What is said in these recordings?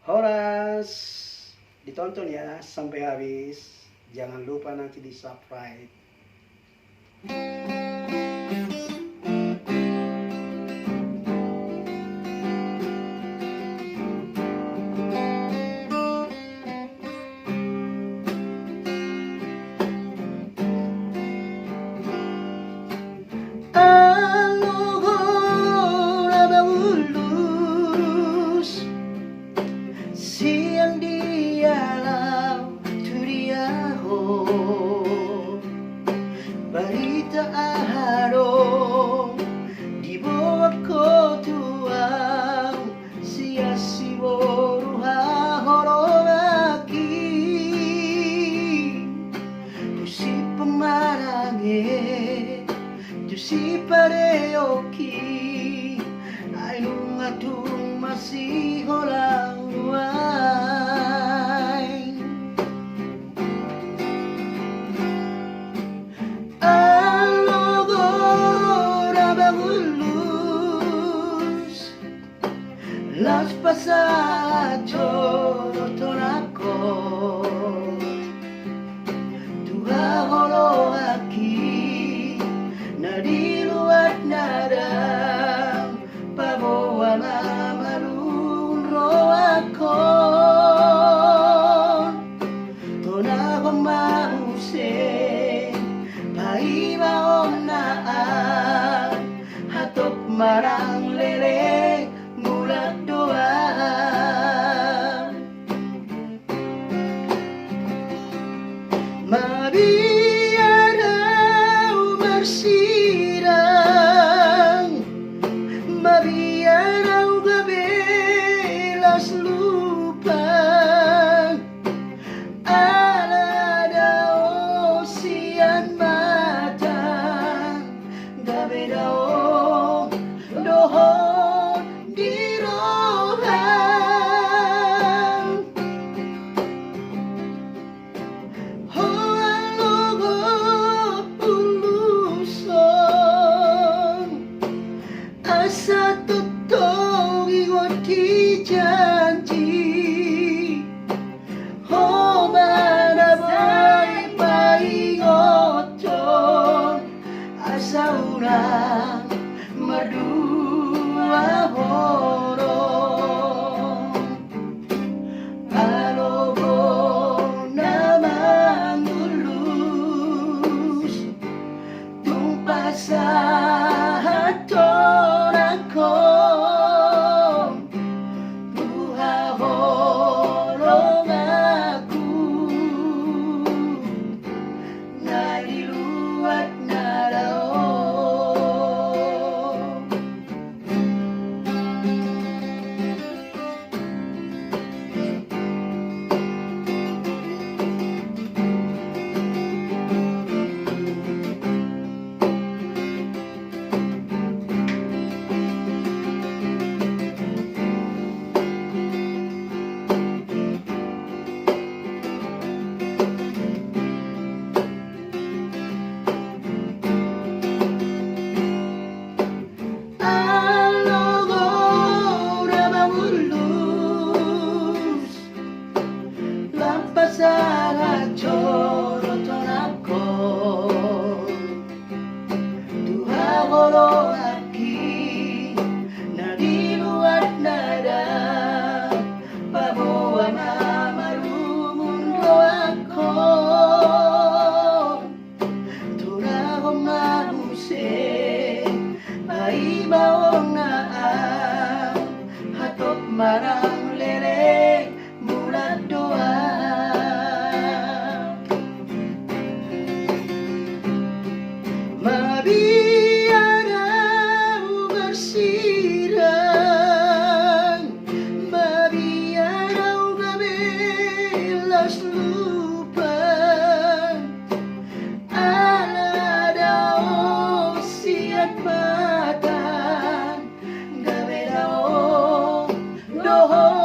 Horas, ditonton ya sampai habis. Jangan lupa nanti di subscribe. Siang di alam turiaho, barita aharo di bawah kotuang siasi boruha hororaki tusi pemarange tusi pareoki ainung atung masih holang las pasaggio tornako Tuha holo aki nadiluat nadang pabawa marun roako tona mause paiba onnaan hatok marang lele mulat doa mabiarau bersirang mabiarau gabelas lupa ala dao sian matang gabedao doho asa tutong igoti janji ho manabay paingoton asa urang madua horong alogo namang tulus tumpasan sangat coroton aku Tuha holo aki nadiluat nada pabawa marumun roako tunahong mahuse paibaong naa hatok marang lele mulat doa mabiarau bersirang mabiarau gabelas lupa ala dao siat matan gabedao doho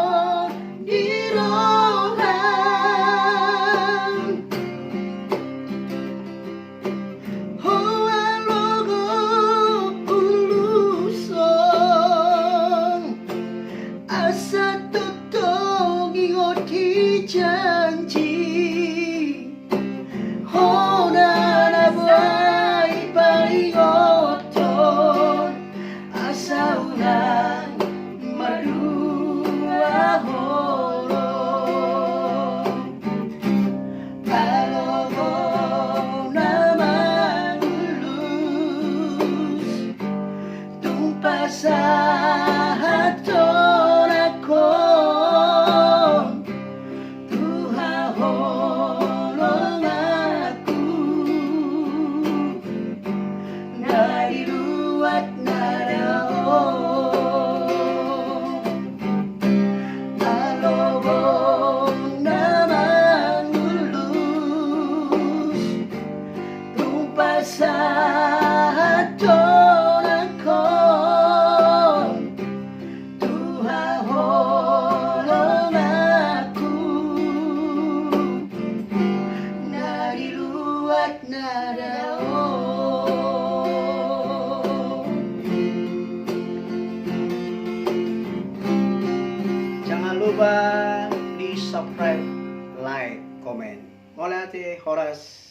lupa di subscribe, like, comment. Mulai Horas